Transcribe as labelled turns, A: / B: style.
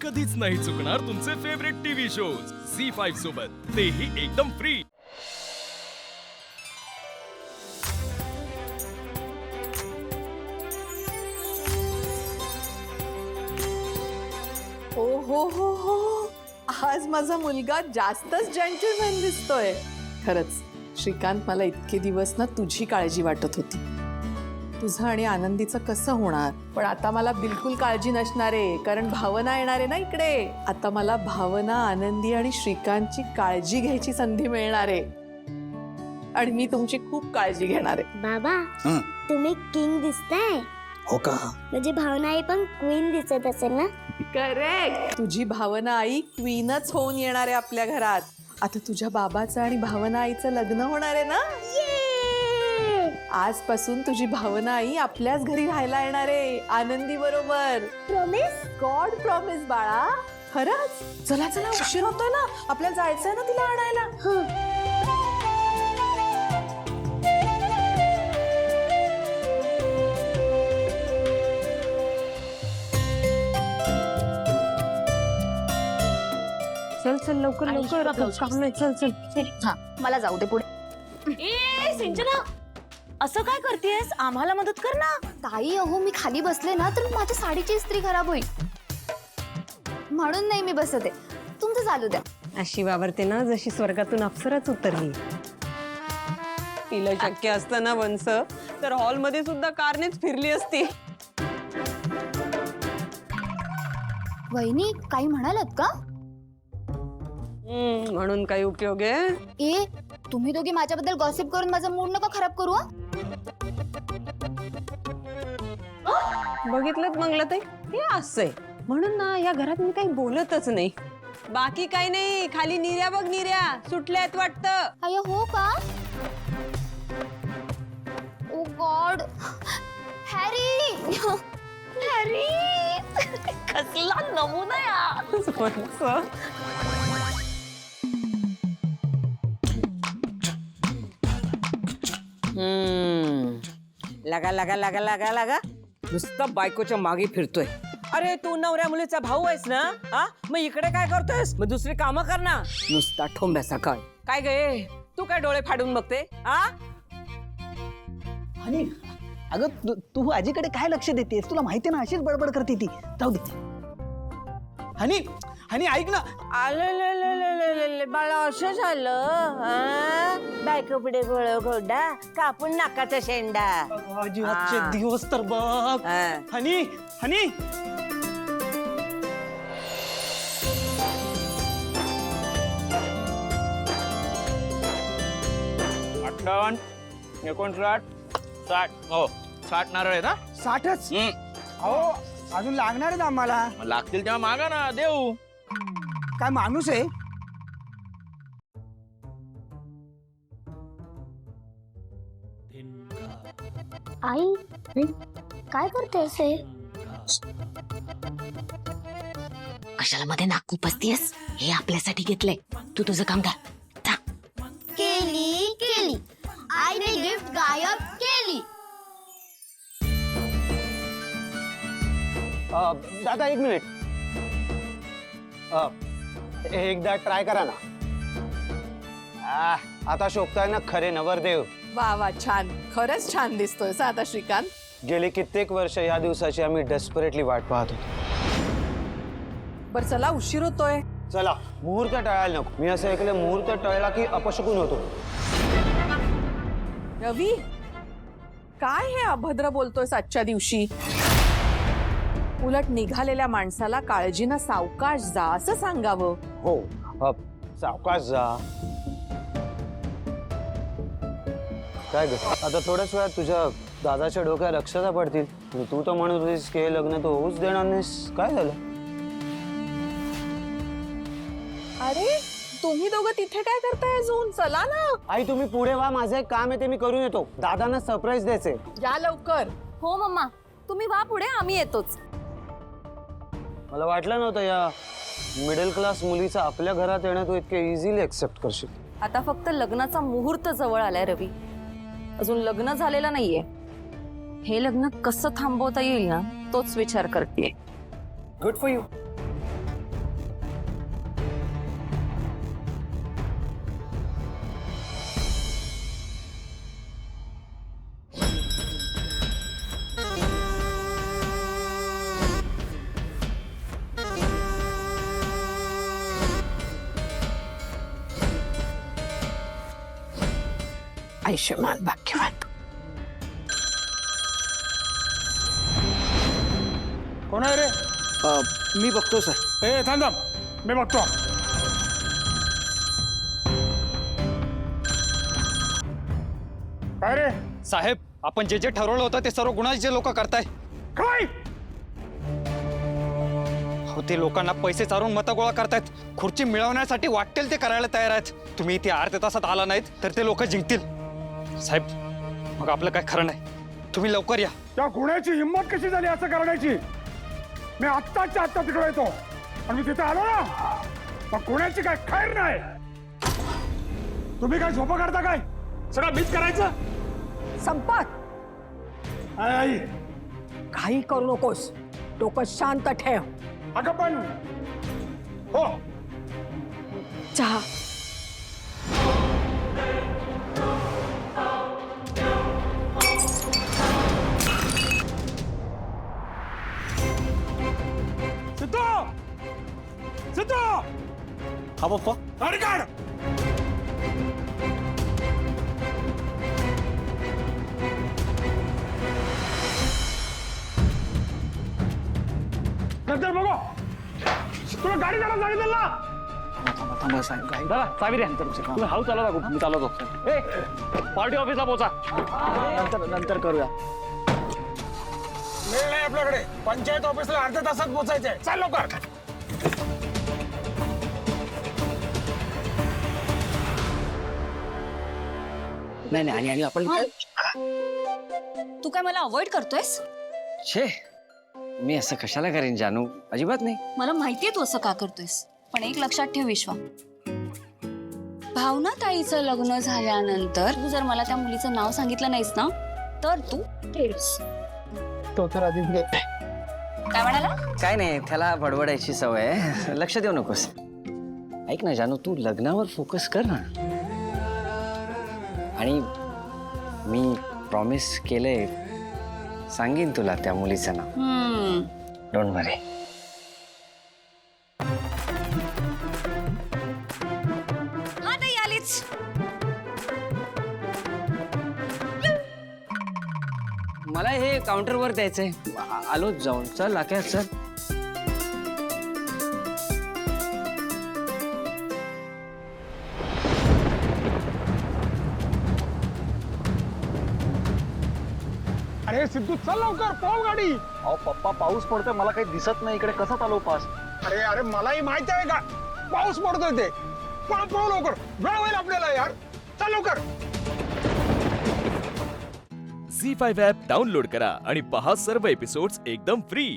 A: कधीच नाही चुकणार तुमचे फेवरेट टीव्ही शोज झी5 सोबत, तेही एकदम फ्री।
B: हो आज माझा मुलगा जास्तच जेंटलमॅन दिसतोय। खरंच श्रीकांत, मला इतके दिवस ना तुझी काळजी वाटत होती। तुझं आणि आनंदीचं कसं होणार, पण आता मला बिलकुल काळजी नसणार आहे, कारण भावना येणार आहे ना इकडे। आता मला भावना, आनंदी आणि श्रीकांतची काळजी घ्यायची संधी मिळणार आहे आणि मी तुमची खूप काळजी घेणार आहे।
C: बाबा तुम्ही किंग दिसताय।
D: हो का?
C: म्हणजे भावना आई पण क्वीन दिसत असेल ना?
B: करेक्ट, तुझी भावना आई क्वीनच होऊन येणार आहे आपल्या घरात। आता तुझ्या बाबाचं आणि भावना आईचं लग्न होणार आहे ना। आजपासून तुझी भावना आई आपल्याच घरी राहायला येणार आहे, आनंदी बरोबर।
C: प्रॉमिस?
B: गॉड प्रॉमिस बाळा, खरंच। चला चला, उशीर होतोय ना, आपल्याला जायचंय ना तिला आणायला।
E: चल चल लवकर लवकर, काम नाही, चल चल।
F: हा मला जाऊ दे पुढे।
E: ए सिंचना, असं काय करतेस? आम्हाला मदत कर ना।
F: ताई अहो, मी खाली बसले ना तर माझ्या साडीची इस्त्री खराब होईल, म्हणून नाही मी बसत आहे। तुमचं चालू द्या।
E: अशी वावरते ना जशी स्वर्गातून अप्सराच उतरली। तिला शक्य असतं ना वंस, तर हॉल मध्ये सुद्धा कारनेच फिरली असती।
F: वहिनी काही म्हणालात का?
E: म्हणून काही उपयोग आहे?
F: ए तुम्ही दोघी माझ्याबद्दल गॉसिप करून माझा मूड नका खराब करू।
E: बघितलं मंगला ताई, हे असंय म्हणून ना या घरात मी काही बोलतच नाही। बाकी काही नाही, खाली निर्या बघ, निर्या सुटल्यात वाटतं।
F: अय हो का? ओ गॉड, हॅरी हॅरी कसला नमुना यार।
G: लगा लगा लगा लगा लगा नुसता बायकोच्या मागे फिरतोय। अरे तू नवऱ्या मुलीचा भाऊ आहेस ना? हा मग इकडे काय करतोयस? मग दुसरी कामं कर ना। नुसता ठोंब्याचा काय गे, तू काय डोळे फाडून बघते? हा
D: आणि अगं तू आजीकडे काय लक्ष देतेस? तुला माहिती ना अशीच बडबड करते ती। जाऊ दे। हनी हनी ऐक ना।
G: आले बाळा, असं झालं? बायको पुढे गोळ घोडा कापून नाकाचा शेंडा।
D: आजी आजचे दिवस तर बघ। हनी हनी
A: अठ्ठावन्न, 59, 60। हो 60 नारळ आहे ना?
D: 60च? अहो अजून लागणार आहेत आम्हाला।
A: मग लागतील तेव्हा मागा ना, देऊ।
D: काय माणूस आहे?
C: आई काय करतेस हे?
H: कशाला मध्ये नाक खुपसतीयस? हे आपल्यासाठी घेतलंय, तू तुझं काम कर। जा।
C: केली केली, आईने गिफ्ट गायब केली।
D: दादा एक मिनिट, एकदा ट्राय करा ना। आता शोभताय ना खरे नवरदेव।
B: वा वा, छान, खरंच छान दिसतोय आता श्रीकांत।
D: गेली कित्येक वर्ष या दिवसाची आम्ही डेस्परेटली वाट पाहत होतो।
B: बर चला, उशीर होतोय।
D: चला, मुहूर्त टळायला नको। मी असं ऐकलं, मुहूर्त टळला की अपशकुन होतो।
B: रवी, काय हे अभद्र बोलतोयस आजच्या दिवशी? उलट निघालेल्या माणसाला काळजीनं सावकाश जा असं सांगावं।
D: हो, सावकाश जा। काय ग, आता थोड्याच वेळात तुझ्या दादाच्या डोक्यात अक्षता पडतील। तू तर म्हणत होतीस की हे लग्न तो होऊच देणार नाहीस, काय झालं?
B: अरे तुम्ही दोघं तिथे काय करताय अजून? चला ना।
D: आई तुम्ही पुढे व्हा, माझं एक काम आहे ते मी करून येतो। दादांना सरप्राईज द्यायचंय।
B: या लवकर।
F: हो मम्मा, तुम्ही वा पुढे, आम्ही येतोच।
D: मला वाटलं नव्हतं या मिडल क्लास मुलीचा आपल्या घरात येणं तू इतके इझिली एक्सेप्ट करशील।
F: आता फक्त लग्नाचा मुहूर्त जवळ आलाय रवी, अजून लग्न झालेलं नाहीये। हे लग्न कसं थांबवता येईल ना, तोच विचार करतेय।
D: Good for you.
B: आयुष्यमान भाग्यवान.
I: कोण आहे रे?
D: मी बघतो सर.
I: ए थांब थांब, मी बघतो. काय रे?
A: साहेब, आपण जे जे ठरवलं होतं ते सर्व गुन्ह्याचे लोक करताय.
I: काय?
A: हो, ते लोकांना पैसे चारून मतं गोळा करतायत. खुर्ची मिळवण्यासाठी वाटेल ते करायला तयार आहेत. तुम्ही इथे अर्ध्या तासात आला नाहीत तर ते लोक जिंकतील. साहेब, मग आपलं काय खरं नाही. तुम्ही लवकर या.
I: त्या गुन्ह्याची हिंमत कशी झाली असं करण्याची? मी आत्ताच्या आत्ता तिकडे येतो आणि मी तिथे आलो ना, मग गुन्ह्याची काय खैर नाही. तुम्ही काय झोपा काढता काय? सगळं मीच करायचं?
E: संपत
I: आई आई,
E: काही करू नकोस. डोकं शांत ठेव.
I: अगं पण हो,
E: चहा.
I: सिद्धू, सिद्धू,
D: हा पप्पा.
I: गाडी काढ. नंतर बघू. तुला गाडी काढा सांगितलं ना.
A: चावी द्या. तुम्ही हाऊ चालवता खूप. मी चालवतो. पार्टी ऑफिसला पोहोचा.
D: नंतर करूया.
I: वेळ नाही आपल्याकडे. पंचायत ऑफिसला अर्ध्या तासात पोहोचायचंय. चाल लवकर.
G: नाही आणि आपण
F: तू काय मला अवॉइड करतोयस?
G: छे, मी असं कशाला करेन जानू, अजिबात नाही.
F: मला माहितीये तू असं का करतोयस, पण एक लक्षात ठेव विश्वा, भावना ताईचं लग्न झाल्यानंतर तू जर मला त्या मुलीचं नाव सांगितलं नाहीस ना तर तू फेल्स.
D: तो तर आधी
F: काय म्हणाला?
G: काय नाही, त्याला बडबडायची सवय आहे. लक्ष देऊ नकोस. ऐक ना जानू, तू लग्नावर फोकस कर ना. आणि मी प्रॉमिस केलंय, सांगेन तुला त्या मुलीचं नाव. डोंट वरी.
F: हा ताई आलीच.
G: मला हे काउंटरवर द्यायचंय. आलोच जाऊन. चल आख्या चल.
I: अरे सिद्धू, चल लवकर, पळव गाडी.
D: अहो पप्पा, पाऊस पडतोय, मला काही दिसत नाही इकडे. कसं चालू पास?
I: अरे अरे, मलाही माहिती आहे का पाऊस पडतोय ते. पळव लवकर, वेळ होईल आपल्याला यार. चल लवकर.
J: झी5 ॲप डाउनलोड करा आणि पहा सर्व एपिसोड्स एकदम फ्री.